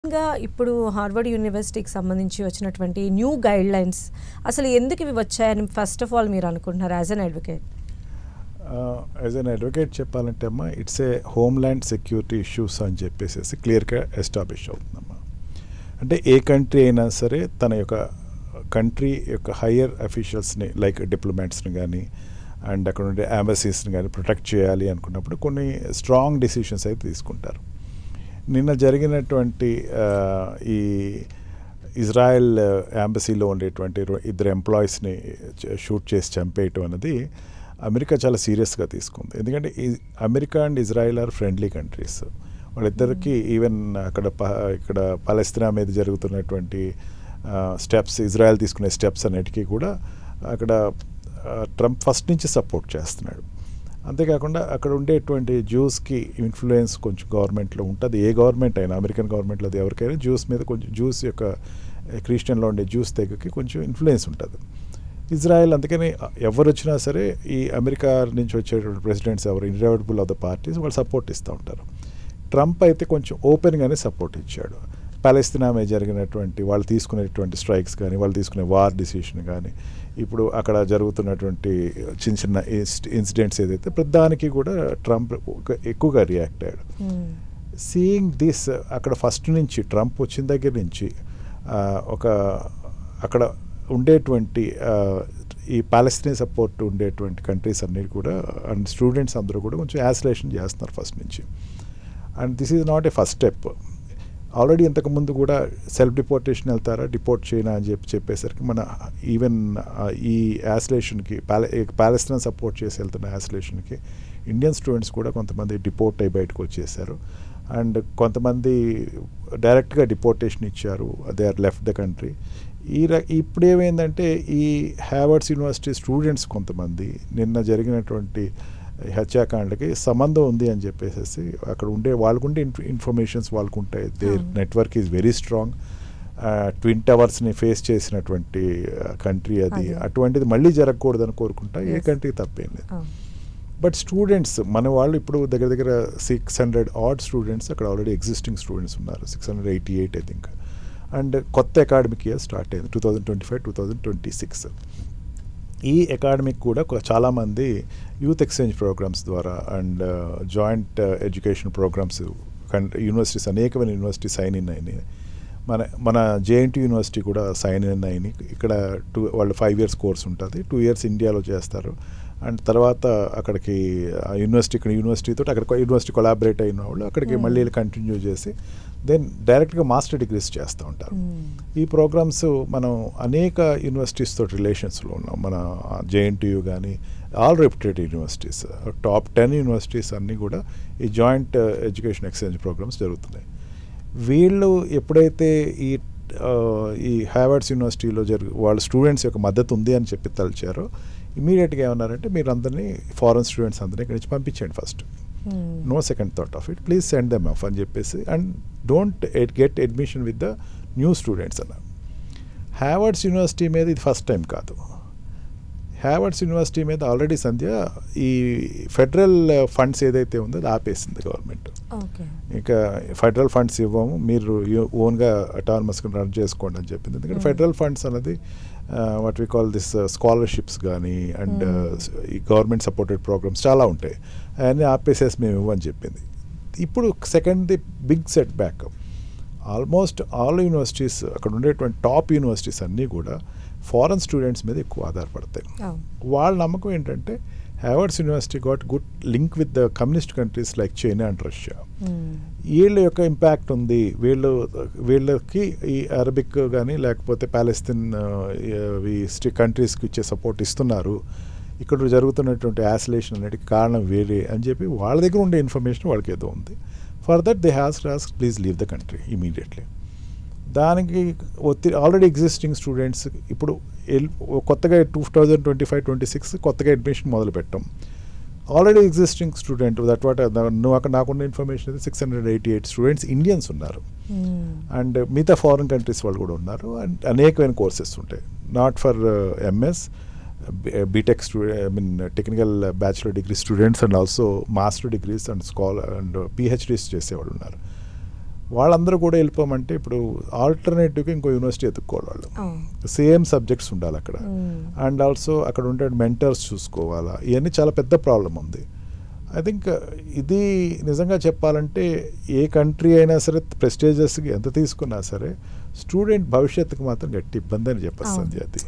మెయిన్గా ఇప్పుడు హార్వర్డ్ యూనివర్సిటీకి సంబంధించి వచ్చినటువంటి న్యూ గైడ్ లైన్స్ అసలు ఎందుకు ఇవి వచ్చాయని ఫస్ట్ ఆఫ్ ఆల్ మీరు అనుకుంటున్నారు as an advocate? As an advocate చెప్పాలంటే అమ్మా, it's a homeland security issues అని చెప్పేసి క్లియర్గా ఎస్టాబ్లిష్ అవుతుందమ్మా. అంటే ఏ కంట్రీ అయినా సరే తన యొక్క కంట్రీ యొక్క హయ్యర్ అఫీషియల్స్ని లైక్ డిప్లొమాట్స్ని కానీ అండ్ అక్కడ ఉండే అంబసీస్ని కానీ ప్రొటెక్ట్ చేయాలి అనుకున్నప్పుడు కొన్ని స్ట్రాంగ్ డెసిషన్స్ అయితే తీసుకుంటారు. నిన్న జరిగినటువంటి ఈ ఇజ్రాయెల్ అంబసీలో ఉండేటువంటి 2 ఎంప్లాయీస్ని షూట్ చేసి చంపేయటం అనేది అమెరికా చాలా సీరియస్గా తీసుకుంది. ఎందుకంటే America and Israel are friendly countries. వాళ్ళిద్దరికీ ఈవెన్ ఇక్కడ పాలస్తీనా మీద జరుగుతున్నటువంటి స్టెప్స్, ఇజ్రాయెల్ తీసుకునే స్టెప్స్ అన్నిటికీ కూడా అక్కడ ట్రంప్ ఫస్ట్ నుంచి సపోర్ట్ చేస్తున్నాడు. అంతేకాకుండా అక్కడ ఉండేటువంటి జ్యూస్కి ఇన్ఫ్లుయెన్స్ కొంచెం గవర్నమెంట్లో ఉంటుంది. ఏ గవర్నమెంట్ అయినా, అమెరికన్ గవర్నమెంట్లో అది ఎవరికైనా జ్యూస్ మీద కొంచెం, జ్యూస్ యొక్క క్రిస్టియన్లో ఉండే జ్యూస్ తెగకి కొంచెం ఇన్ఫ్లుయెన్స్ ఉంటుంది. ఇజ్రాయెల్ అందుకని ఎవరు వచ్చినా సరే ఈ అమెరికా నుంచి వచ్చేటువంటి ప్రెసిడెంట్స్ ఎవరు ఇన్ఎవిటబుల్ ఆఫ్ ద పార్టీస్ వాళ్ళు సపోర్ట్ ఇస్తూ ఉంటారు. ట్రంప్ అయితే కొంచెం ఓపెన్గానే సపోర్ట్ ఇచ్చాడు. పాలస్తీనా మీద జరిగినటువంటి వాళ్ళు తీసుకునేటువంటి స్ట్రైక్స్ కానీ, వాళ్ళు తీసుకునే వార్ డిసిషన్ కానీ, ఇప్పుడు అక్కడ జరుగుతున్నటువంటి చిన్న చిన్న ఇన్సిడెంట్స్ ఏదైతే ప్రధానికి కూడా ట్రంప్ ఎక్కువగా రియాక్ట్ అయ్యాడు. సీయింగ్ దిస్, అక్కడ ఫస్ట్ నుంచి ట్రంప్ వచ్చిన దగ్గర నుంచి అక్కడ ఉండేటువంటి ఈ పాలస్తీనా సపోర్ట్ ఉండేటువంటి కంట్రీస్ అన్నీ కూడా అండ్ స్టూడెంట్స్ అందరూ కూడా కొంచెం యాసిలేషన్ చేస్తున్నారు ఫస్ట్ నుంచి. And this is not a first step. Already ఇంతకుముందు కూడా సెల్ఫ్ డిపోర్టేషన్ వెళ్తారా, డిపోర్ట్ చేయనా అని చెప్పేసరికి మన ఈవెన్ ఈ యాసిలేషన్కి పాలస్తీనా సపోర్ట్ చేసి వెళ్తున్న యాసిలేషన్కి ఇండియన్ స్టూడెంట్స్ కూడా కొంతమంది డిపోర్ట్ అయ్యి బయటకు వచ్చేసారు. అండ్ కొంతమంది డైరెక్ట్గా డిపోర్టేషన్ ఇచ్చారు, they are left the country. ఇప్పుడు ఏమైందంటే ఈ హార్వర్డ్ యూనివర్సిటీ స్టూడెంట్స్ కొంతమంది నిన్న జరిగినటువంటి హత్యాకాండకి సంబంధం ఉంది అని చెప్పేసి అక్కడ ఉండే వాళ్ళకుండే ఇన్ఫర్మేషన్స్ వాళ్ళకు ఉంటాయి. Their network is very strong. Twin టవర్స్ని ఫేస్ చేసినటువంటి కంట్రీ అది. అటువంటిది మళ్ళీ జరగకూడదని కోరుకుంటా. ఏ కంట్రీ తప్పేం లేదు. బట్ స్టూడెంట్స్ మన వాళ్ళు ఇప్పుడు దగ్గర దగ్గర 600 ఆడ్ స్టూడెంట్స్ అక్కడ ఆల్రెడీ ఎగ్జిస్టింగ్ స్టూడెంట్స్ ఉన్నారు. 688 ఐ థింక్. అండ్ కొత్త అకాడమిక్ ఇయర్ స్టార్ట్ అయింది 2025-2026. ఈ అకాడమిక్ కూడా చాలామంది యూత్ ఎక్స్చేంజ్ ప్రోగ్రామ్స్ ద్వారా and joint education programs universities, అనేకమైన యూనివర్సిటీ సైన్ ఇన్ అయినాయి. మన జేఎన్టీ యూనివర్సిటీ కూడా సైన్ ఇన్ అయినాయి. ఇక్కడ వాళ్ళు 5 years కోర్స్ ఉంటుంది. 2 years ఇండియాలో చేస్తారు. అండ్ తర్వాత అక్కడికి యూనివర్సిటీతో అక్కడ యూనివర్సిటీ కొలాబరేట్ అయిన వాళ్ళు అక్కడికి మళ్ళీ కంటిన్యూ చేసి దెన్ డైరెక్ట్గా మాస్టర్ డిగ్రీస్ చేస్తూ ఉంటారు. ఈ ప్రోగ్రామ్స్ మనం అనేక యూనివర్సిటీస్ తోటి రిలేషన్స్లో ఉన్నాం. మన జేఎన్టీయూ కానీ all reputed universities, top 10 universities అన్నీ కూడా ఈ జాయింట్ ఎడ్యుకేషన్ ఎక్స్చేంజ్ ప్రోగ్రామ్స్ జరుగుతున్నాయి. వీళ్ళు ఎప్పుడైతే ఈ హార్వర్డ్ యూనివర్సిటీలో వాళ్ళ స్టూడెంట్స్ యొక్క మద్దతు ఉంది అని చెప్పి తలిచారో ఇమీడియట్గా ఏమన్నారంటే మీరు అందరినీ ఫారెన్ స్టూడెంట్స్ అందరినీ ఇక్కడి నుంచి పంపించండి first, no second thought of it, please send them off అని చెప్పేసి, and don't get admission with the new students అన్న. హార్వర్డ్ యూనివర్సిటీ మీద ఇది ఫస్ట్ టైం కాదు. హార్వర్డ్ యూనివర్సిటీ మీద ఆల్రెడీ సంధ్య ఈ ఫెడరల్ ఫండ్స్ ఏదైతే ఉందో అది ఆపేసింది గవర్నమెంట్. ఇంకా ఫెడరల్ ఫండ్స్ ఇవ్వము, మీరు ఓన్గా అటానమస్గా రన్ చేసుకోండి అని చెప్పింది. ఎందుకంటే ఫెడరల్ ఫండ్స్ అనేది what we call this scholarships కానీ అండ్ ఈ గవర్నమెంట్ సపోర్టెడ్ ప్రోగ్రామ్స్ చాలా ఉంటాయి, అవన్నీ ఆపేసేసి మేము ఇవ్వని చెప్పింది. ఇప్పుడు second big setback, almost all universities అక్కడ ఉండేటువంటి టాప్ యూనివర్సిటీస్ అన్నీ కూడా ఫారెన్ స్టూడెంట్స్ మీద ఎక్కువ ఆధారపడతాయి. వాళ్ళ నమ్మకం ఏంటంటే Harvard university got good link with the communist countries like China and Russia. వీళ్ళ యొక్క ఇంపాక్ట్ ఉంది, వీళ్ళకి ఈ అరబిక్ కానీ లేకపోతే ప్యాలెస్తీన్ కంట్రీస్కి ఇచ్చే సపోర్ట్ ఇస్తున్నారు, ఇక్కడ జరుగుతున్నటువంటి యాసిలేషన్ అనేటికి కారణం వేరే అని చెప్పి వాళ్ళ దగ్గర ఉండే ఇన్ఫర్మేషన్ వాళ్ళకి ఏదో ఉంది. For that they has please leave the country immediately. దానికి ఆల్రెడీ ఎగ్జిస్టింగ్ స్టూడెంట్స్ ఇప్పుడు కొత్తగా 2025-26 కొత్తగా అడ్మిషన్ మొదలు పెట్టాం. Already existing student that what నాకున్న ఇన్ఫర్మేషన్ అయితే 688 స్టూడెంట్స్ ఇండియన్స్ ఉన్నారు. అండ్ మిగతా ఫారిన్ కంట్రీస్ వాళ్ళు కూడా ఉన్నారు. అండ్ అనేకమైన కోర్సెస్ ఉంటాయి, not for MS, BTech technical bachelor degree students and also master degrees and scholar and PhDs చేసేవాళ్ళు ఉన్నారు. వాళ్ళందరూ కూడా వెళ్ళిపోమంటే ఇప్పుడు ఆల్టర్నేటివ్గా ఇంకో యూనివర్సిటీ ఎత్తుక్కోవాలి వాళ్ళు. సేమ్ సబ్జెక్ట్స్ ఉండాలి అక్కడ. అండ్ ఆల్సో అక్కడ ఉండే మెంటర్స్ చూసుకోవాలా, ఇవన్నీ చాలా పెద్ద ప్రాబ్లం ఉంది. ఐ థింక్ ఇది నిజంగా చెప్పాలంటే ఏ కంట్రీ అయినా సరే ప్రెస్టీజియస్గా ఎంత తీసుకున్నా సరే స్టూడెంట్ భవిష్యత్తుకు మాత్రం గట్టి ఇబ్బంది అని చెప్పేస్తుంది అది.